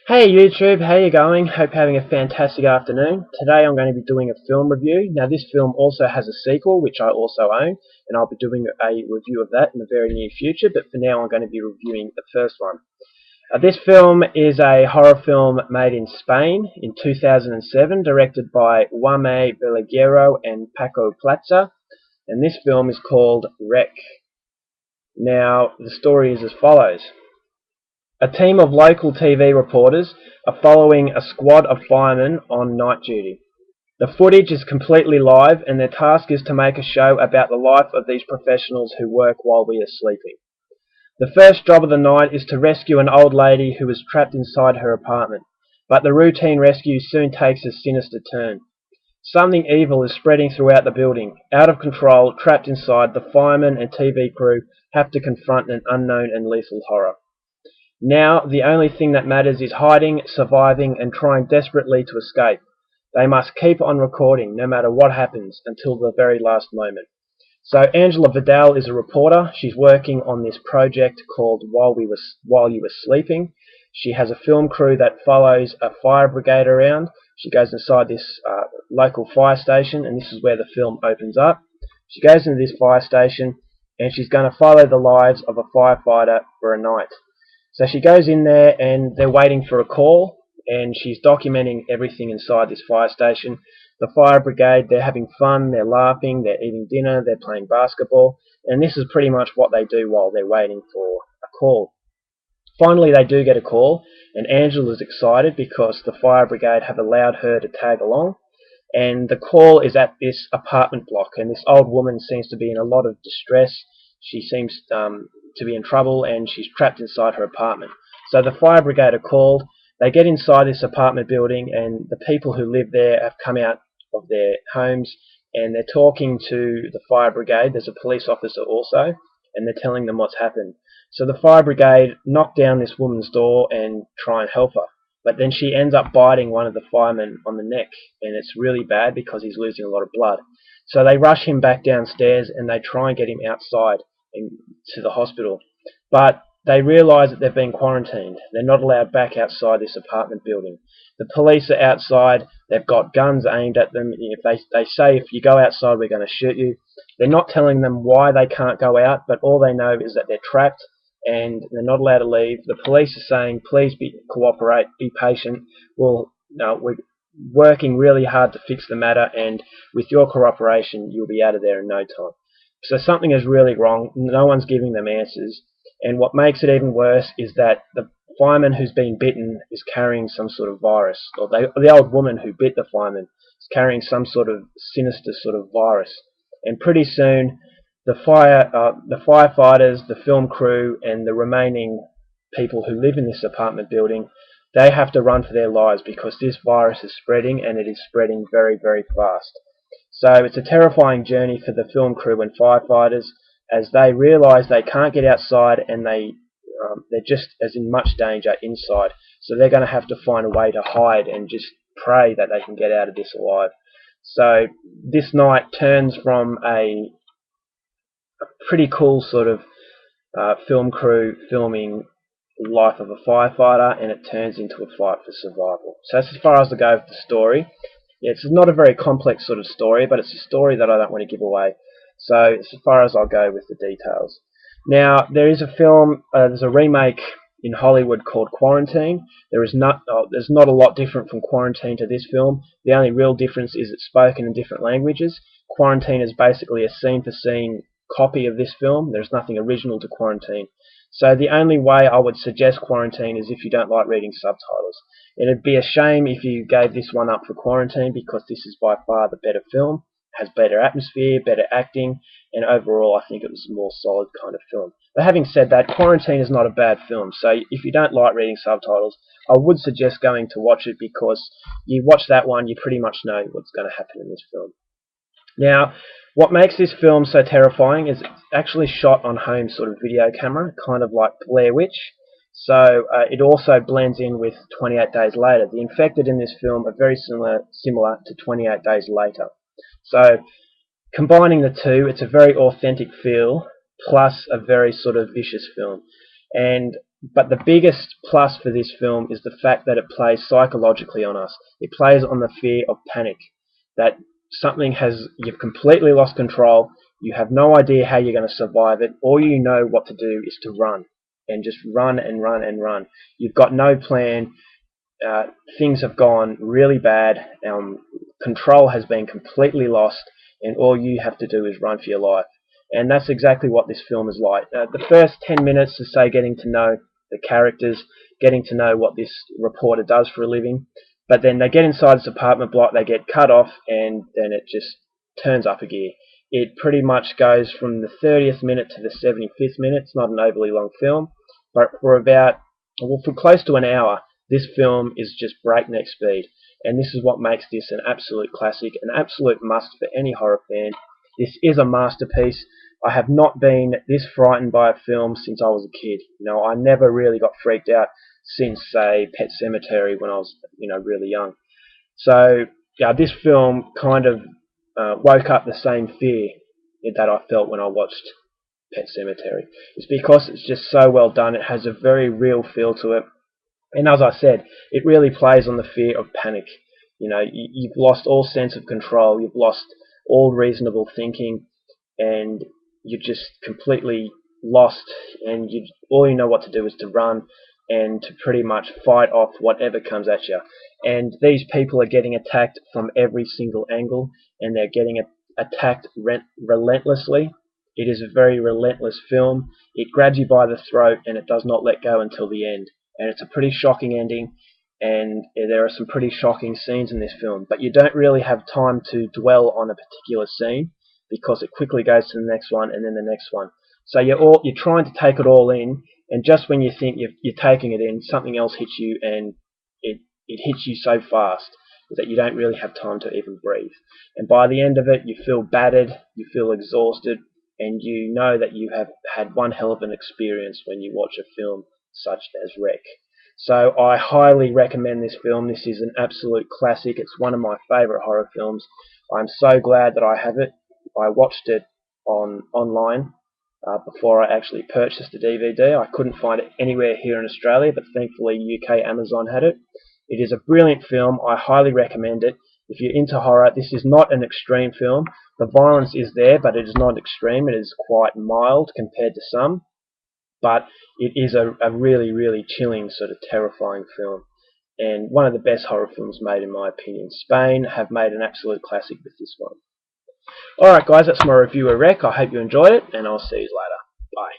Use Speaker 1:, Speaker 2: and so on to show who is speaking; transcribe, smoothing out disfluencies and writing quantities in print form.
Speaker 1: Hey YouTube, how you going? Hope you're having a fantastic afternoon. Today I'm going to be doing a film review. Now this film also has a sequel, which I also own, and I'll be doing a review of that in the very near future, but for now I'm going to be reviewing the first one. This film is a horror film made in Spain in 2007, directed by Jaime Balaguerro and Paco Plaza, and this film is called Rec. Now the story is as follows. A team of local TV reporters are following a squad of firemen on night duty. The footage is completely live and their task is to make a show about the life of these professionals who work while we are sleeping. The first job of the night is to rescue an old lady who is trapped inside her apartment, but the routine rescue soon takes a sinister turn. Something evil is spreading throughout the building. Out of control, trapped inside, the firemen and TV crew have to confront an unknown and lethal horror. Now the only thing that matters is hiding, surviving, and trying desperately to escape. They must keep on recording, no matter what happens, until the very last moment. So Angela Vidal is a reporter. She's working on this project called While You Were Sleeping. She has a film crew that follows a fire brigade around. She goes inside this local fire station, and this is where the film opens up. She goes into this fire station, and she's going to follow the lives of a firefighter for a night. So she goes in there and they're waiting for a call, and she's documenting everything inside this fire station. The fire brigade, they're having fun, they're laughing, they're eating dinner, they're playing basketball, and this is pretty much what they do while they're waiting for a call. Finally they do get a call, and Angela's excited because the fire brigade have allowed her to tag along, and the call is at this apartment block, and this old woman seems to be in a lot of distress. She seems to be in trouble, and she's trapped inside her apartment. So the fire brigade are called. They get inside this apartment building, and the people who live there have come out of their homes, and they're talking to the fire brigade. There's a police officer also, and they're telling them what's happened. So the fire brigade knock down this woman's door and try and help her. But then she ends up biting one of the firemen on the neck, and it's really bad because he's losing a lot of blood. So they rush him back downstairs and they try and get him outside and to the hospital. But they realise that they've been quarantined. They're not allowed back outside this apartment building. The police are outside. They've got guns aimed at them. If they say, if you go outside, we're going to shoot you. They're not telling them why they can't go out, but all they know is that they're trapped and they're not allowed to leave. The police are saying, please cooperate, be patient. We're working really hard to fix the matter, and with your cooperation, you'll be out of there in no time. So something is really wrong. No one's giving them answers. And what makes it even worse is that the fireman who's been bitten is carrying some sort of virus. Or the old woman who bit the fireman is carrying some sort of sinister sort of virus. And pretty soon, the firefighters, the film crew, and the remaining people who live in this apartment building, they have to run for their lives because this virus is spreading, and it is spreading very, very fast. So it's a terrifying journey for the film crew and firefighters as they realise they can't get outside, and they're just as in much danger inside. So they're going to have to find a way to hide and just pray that they can get out of this alive. So this night turns from a pretty cool sort of film crew filming the life of a firefighter, and it turns into a fight for survival. So that's as far as I go with the story. Yeah, it's not a very complex sort of story, but it's a story that I don't want to give away. So it's as far as I'll go with the details. Now, there is a film, there's a remake in Hollywood called Quarantine. There's not a lot different from Quarantine to this film. The only real difference is it's spoken in different languages. Quarantine is basically a scene-for-scene copy of this film. There's nothing original to Quarantine. So the only way I would suggest Quarantine is if you don't like reading subtitles. It'd be a shame if you gave this one up for Quarantine, because this is by far the better film. It has better atmosphere, better acting, and overall I think it was a more solid kind of film. But having said that, Quarantine is not a bad film, so if you don't like reading subtitles, I would suggest going to watch it, because you watch that one, you pretty much know what's going to happen in this film. Now, what makes this film so terrifying is it's actually shot on home sort of video camera, kind of like Blair Witch. So it also blends in with 28 Days Later. The infected in this film are very similar to 28 Days Later. So combining the two, it's a very authentic feel, plus a very sort of vicious film. And But the biggest plus for this film is the fact that it plays psychologically on us. It plays on the fear of panic, that you've completely lost control, you have no idea how you're going to survive it, all you know what to do is to run, and just run and run and run. You've got no plan, things have gone really bad, control has been completely lost, and all you have to do is run for your life. And that's exactly what this film is like. The first 10 minutes is, say, getting to know the characters, getting to know what this reporter does for a living, but then they get inside this apartment block, they get cut off, and then it just turns up a gear. It pretty much goes from the 30th minute to the 75th minute. It's not an overly long film, but for close to an hour, this film is just breakneck speed, and this is what makes this an absolute classic, an absolute must for any horror fan. This is a masterpiece. I have not been this frightened by a film since I was a kid. I never really got freaked out since, say, Pet Sematary when I was, really young. So, yeah, this film kind of woke up the same fear that I felt when I watched Pet Sematary. It's because it's just so well done. It has a very real feel to it. And as I said, it really plays on the fear of panic. You've lost all sense of control, you've lost all reasonable thinking, and you're just completely lost, and all you know what to do is to run and to pretty much fight off whatever comes at you. And these people are getting attacked from every single angle, and they're getting attacked relentlessly. It is a very relentless film. It grabs you by the throat, and it does not let go until the end. And it's a pretty shocking ending, and there are some pretty shocking scenes in this film, but you don't really have time to dwell on a particular scene because it quickly goes to the next one and then the next one. So you're trying to take it all in, and just when you think you're taking it in, something else hits you, and it hits you so fast that you don't really have time to even breathe. And by the end of it, you feel battered, you feel exhausted, and you know that you have had one hell of an experience when you watch a film such as Wreck. So I highly recommend this film. This is an absolute classic. It's one of my favourite horror films. I'm so glad that I have it. I watched it online before I actually purchased the DVD. I couldn't find it anywhere here in Australia, but thankfully UK Amazon had it. It is a brilliant film. I highly recommend it. If you're into horror, this is not an extreme film. The violence is there, but it is not extreme. It is quite mild compared to some. But it is a really, really chilling, sort of terrifying film, and one of the best horror films made in my opinion. Spain have made an absolute classic with this one. Alright guys, that's my review of Wreck. I hope you enjoyed it, and I'll see you later. Bye.